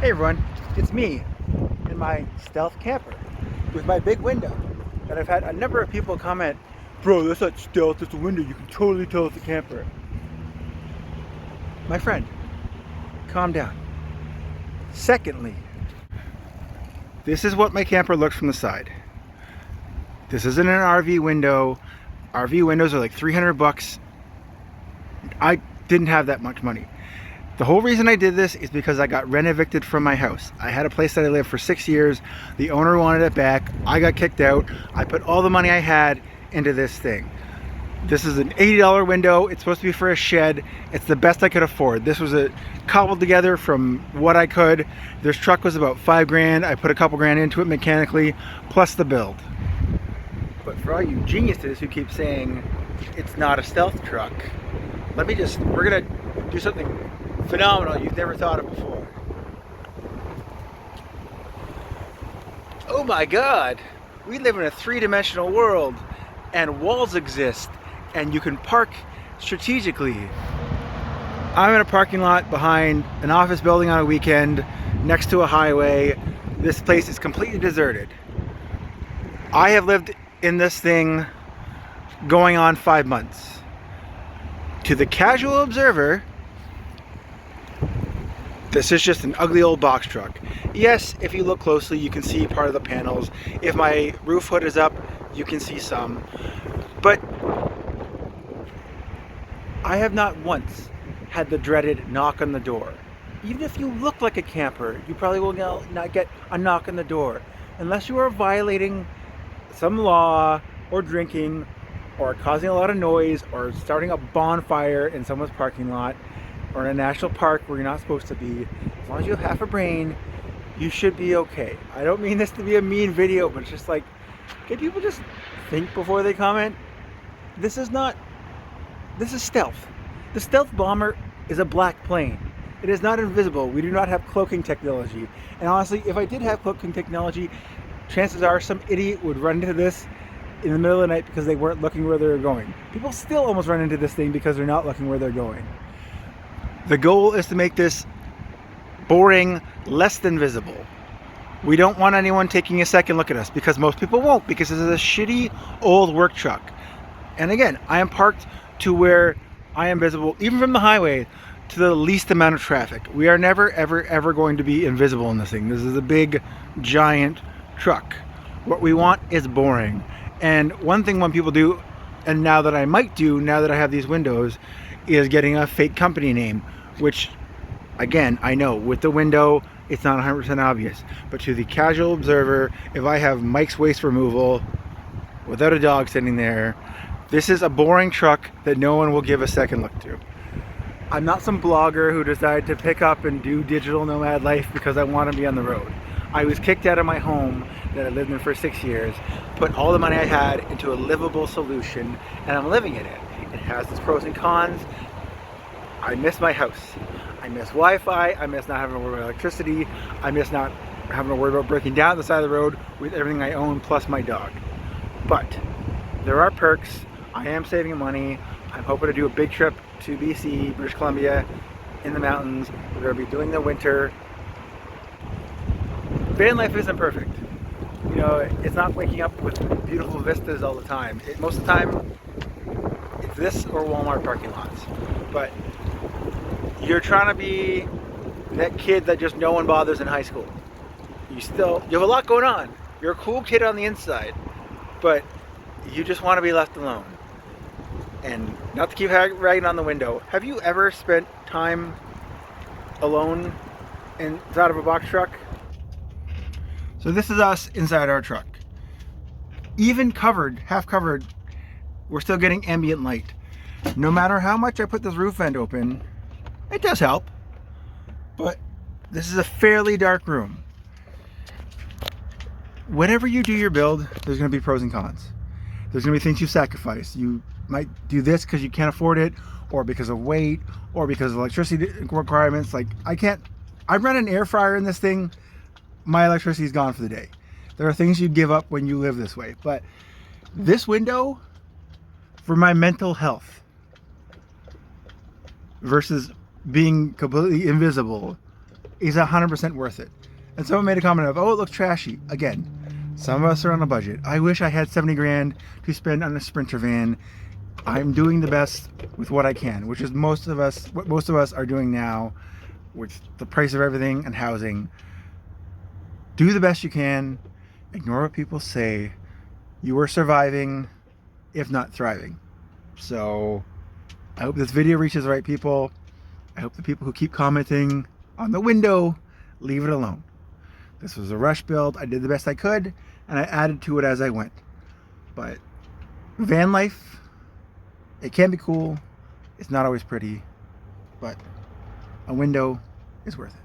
Hey everyone, it's me in my stealth camper with my big window that I've had a number of people comment, bro, that's not stealth, it's a window, you can totally tell it's a camper. My friend, calm down. Secondly, this is what my camper looks from the side. This isn't an RV window. RV windows are like 300 bucks. I didn't have that much money. The whole reason I did this is because I got rent evicted from my house. I had a place that I lived for 6 years. The owner wanted it back. I got kicked out. I put all the money I had into this thing. This is an $80 window. It's supposed to be for a shed. It's the best I could afford. This was cobbled together from what I could. This truck was about $5 grand. I put a couple grand into it mechanically, plus the build. But for all you geniuses who keep saying it's not a stealth truck, we're gonna do something phenomenal you've never thought of before. Oh my God, we live in a three-dimensional world and walls exist and you can park strategically. I'm in a parking lot behind an office building on a weekend next to a highway. This place is completely deserted. I have lived in this thing going on 5 months. To the casual observer, this is just an ugly old box truck. Yes, if you look closely, you can see part of the panels. If my roof hood is up, you can see some. But I have not once had the dreaded knock on the door. Even if you look like a camper, you probably will not get a knock on the door. Unless you are violating some law, or drinking, or causing a lot of noise, or starting a bonfire in someone's parking lot, or in a national park where you're not supposed to be. As long as you have half a brain, you should be okay. I don't mean this to be a mean video, but it's just like, can people just think before they comment? This is stealth. The stealth bomber is a black plane. It is not invisible. We do not have cloaking technology. And honestly, if I did have cloaking technology, chances are some idiot would run into this in the middle of the night because they weren't looking where they were going. People still almost run into this thing because they're not looking where they're going. The goal is to make this boring, less than visible. We don't want anyone taking a second look at us because most people won't, because this is a shitty old work truck. And again, I am parked to where I am visible, even from the highway, to the least amount of traffic. We are never, ever, ever going to be invisible in this thing. This is a big, giant truck. What we want is boring. And one thing when people do, and now that I might do, now that I have these windows, is getting a fake company name, which, again, I know with the window, it's not 100% obvious. But to the casual observer, if I have Mike's Waste Removal without a dog sitting there, this is a boring truck that no one will give a second look to. I'm not some blogger who decided to pick up and do digital nomad life because I want to be on the road. I was kicked out of my home that I lived in for 6 years, put all the money I had into a livable solution, and I'm living in it. It has its pros and cons. I miss my house. I miss Wi-Fi. I miss not having to worry about electricity. I miss not having to worry about breaking down the side of the road with everything I own plus my dog. But there are perks. I am saving money. I'm hoping to do a big trip to BC, British Columbia, in the mountains. We're going to be doing the winter. Van life isn't perfect. You know, it's not waking up with beautiful vistas all the time. Most of the time, it's this or Walmart parking lots. But you're trying to be that kid that just no one bothers in high school. You have a lot going on. You're a cool kid on the inside, but you just want to be left alone. And not to keep ragging on the window, have you ever spent time alone inside of a box truck? So this is us inside our truck. Even covered, half covered, we're still getting ambient light. No matter how much I put this roof vent open, it does help. But this is a fairly dark room. Whenever you do your build, there's going to be pros and cons. There's going to be things you sacrifice. You might do this because you can't afford it, or because of weight, or because of electricity requirements. Like I run an air fryer in this thing. My electricity is gone for the day. There are things you give up when you live this way. But this window, for my mental health, versus being completely invisible, is 100% worth it. And someone made a comment of, oh, it looks trashy. Again, some of us are on a budget. I wish I had 70 grand to spend on a Sprinter van. I'm doing the best with what I can, which is what most of us are doing now with the price of everything and housing. Do the best you can. Ignore what people say. You are surviving, if not thriving. So I hope this video reaches the right people. I hope the people who keep commenting on the window leave it alone. This was a rush build. I did the best I could, and I added to it as I went. But van life, it can be cool. It's not always pretty, but a window is worth it.